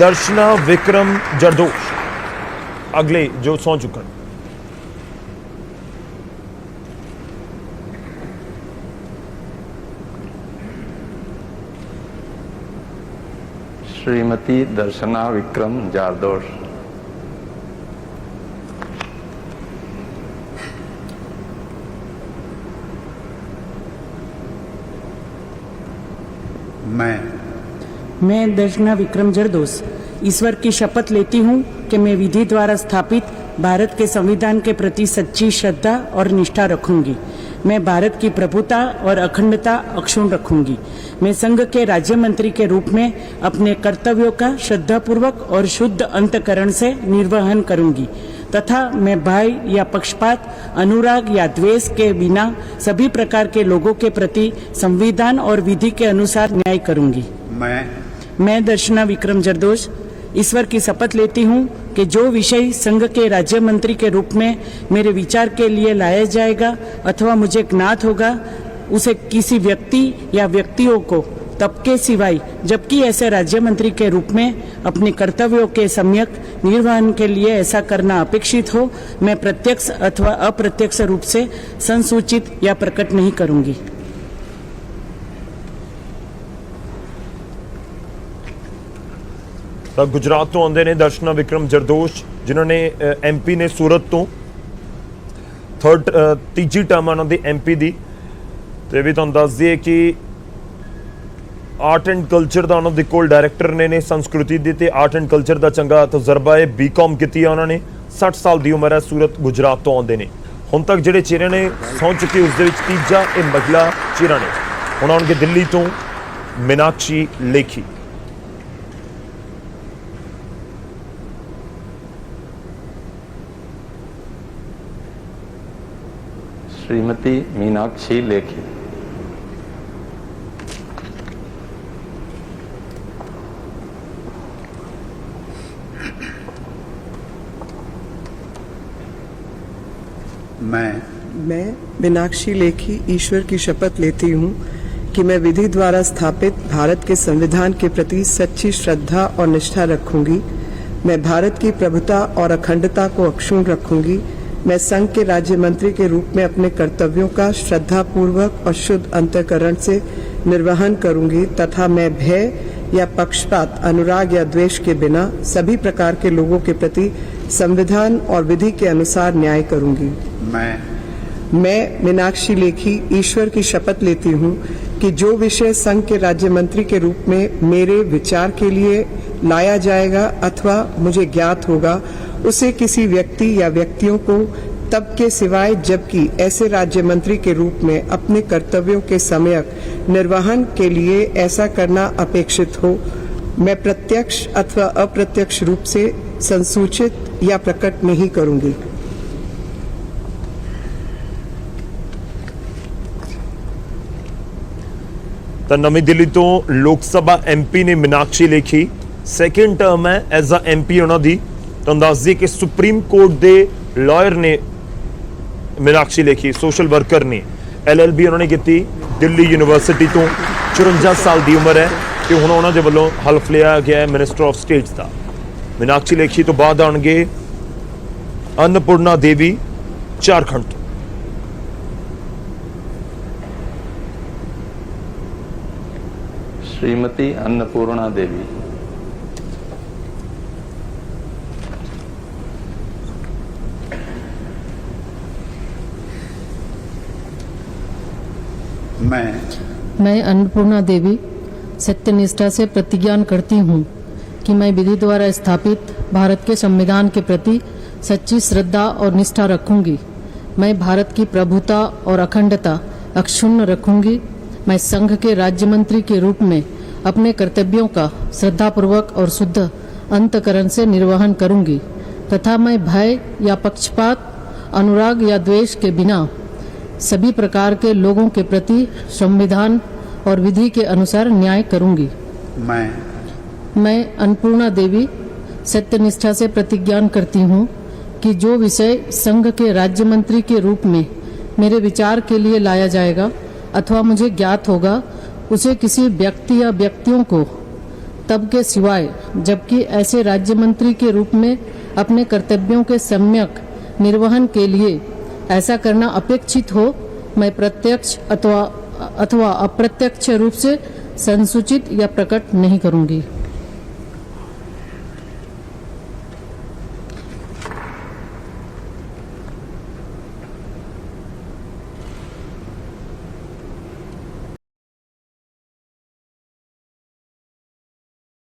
दर्शना विक्रम जरदोश अगले जो सौ चुकन। श्रीमती दर्शना विक्रम जरदोश। मैं दर्शना विक्रम जरदोश ईश्वर की शपथ लेती हूँ कि मैं विधि द्वारा स्थापित भारत के संविधान के प्रति सच्ची श्रद्धा और निष्ठा रखूंगी। मैं भारत की प्रभुता और अखंडता अक्षुण्ण रखूंगी। मैं संघ के राज्य मंत्री के रूप में अपने कर्तव्यों का श्रद्धापूर्वक और शुद्ध अंतःकरण से निर्वहन करूंगी तथा मैं भय या पक्षपात, अनुराग या द्वेष के बिना सभी प्रकार के लोगों के प्रति संविधान और विधि के अनुसार न्याय करूंगी। मैं दर्शना विक्रम जरदोश ईश्वर की शपथ लेती हूँ कि जो विषय संघ के राज्य मंत्री के रूप में मेरे विचार के लिए लाया जाएगा अथवा मुझे ज्ञात होगा, उसे किसी व्यक्ति या व्यक्तियों को तब के सिवाय जबकि ऐसे राज्य मंत्री के रूप में अपने कर्तव्यों के सम्यक निर्वहन के लिए ऐसा करना अपेक्षित हो, मैं प्रत्यक्ष अथवा अप्रत्यक्ष रूप से संसूचित या प्रकट नहीं करूंगी। गुजरात तो आते ने दर्शना विक्रम जरदोश जिन्होंने MP ने सूरत तो तीजी टर्म उन्होंने MP दी तो भी तुहानूं दस दिए कि आर्ट एंड कल्चर का उन्होंने कोल डायरैक्टर ने संस्कृति दी ते आर्ट एंड कल्चर का चंगा तजर्बा है। BCom की उन्होंने 60 साल की उम्र है। सूरत गुजरात तो आते हैं। हुण तक जिहड़े चेहरे ने सौं चुके उसके तीजा ये महिला चेहरा ने। हुण आउणगे दिल्ली तो मीनाक्षी लेखी। श्रीमती मीनाक्षी लेखी। मैं मीनाक्षी लेखी ईश्वर की शपथ लेती हूँ कि मैं विधि द्वारा स्थापित भारत के संविधान के प्रति सच्ची श्रद्धा और निष्ठा रखूंगी। मैं भारत की प्रभुता और अखंडता को अक्षुण्ण रखूंगी। मैं संघ के राज्य मंत्री के रूप में अपने कर्तव्यों का श्रद्धापूर्वक और शुद्ध अंतःकरण से निर्वहन करूंगी तथा मैं भय या पक्षपात, अनुराग या द्वेष के बिना सभी प्रकार के लोगों के प्रति संविधान और विधि के अनुसार न्याय करूंगी। मैं मीनाक्षी लेखी ईश्वर की शपथ लेती हूँ कि जो विषय संघ के राज्य मंत्री के रूप में मेरे विचार के लिए लाया जाएगा अथवा मुझे ज्ञात होगा, उसे किसी व्यक्ति या व्यक्तियों को तब के सिवाय जबकि ऐसे राज्य मंत्री के रूप में अपने कर्तव्यों के सम्यक निर्वहन के लिए ऐसा करना अपेक्षित हो, मैं प्रत्यक्ष अथवा अप्रत्यक्ष रूप से संसूचित या प्रकट नहीं करूंगी। तो नवी दिल्ली तो लोकसभा MP ने मीनाक्षी लेखी सैकेंड टर्म है एज अ MP उन्होंने तो दस दी कि सुप्रीम कोर्ट के लॉयर ने मीनाक्षी लेखी सोशल वर्कर ने LLB उन्होंने की दिल्ली यूनिवर्सिटी तो 54 साल की उम्र है कि हुण उन्होंने वालों हल्फ लिया गया है मिनिस्टर ऑफ स्टेट का। मीनाक्षी लेखी तो बाद आउणगे अन्नपूर्णा देवी झारखंड तो। श्रीमती अन्नपूर्णा देवी। मैं अन्नपूर्णा देवी सत्यनिष्ठा से प्रतिज्ञा करती हूँ कि मैं विधि द्वारा स्थापित भारत के संविधान के प्रति सच्ची श्रद्धा और निष्ठा रखूंगी। मैं भारत की प्रभुता और अखंडता अक्षुण्ण रखूंगी। मैं संघ के राज्य मंत्री के रूप में अपने कर्तव्यों का श्रद्धापूर्वक और शुद्ध अंतःकरण से निर्वहन करूंगी तथा मैं भय या पक्षपात, अनुराग या द्वेष के बिना सभी प्रकार के लोगों के प्रति संविधान और विधि के अनुसार न्याय करूंगी। मैं अन्नपूर्णा देवी सत्यनिष्ठा से प्रतिज्ञा करती हूँ कि जो विषय संघ के राज्य मंत्री के रूप में मेरे विचार के लिए लाया जाएगा अथवा मुझे ज्ञात होगा, उसे किसी व्यक्ति या व्यक्तियों को तब के सिवाय, जबकि ऐसे राज्य मंत्री के रूप में अपने कर्तव्यों के सम्यक निर्वहन के लिए ऐसा करना अपेक्षित हो, मैं प्रत्यक्ष अथवा अप्रत्यक्ष रूप से संसूचित या प्रकट नहीं करूंगी।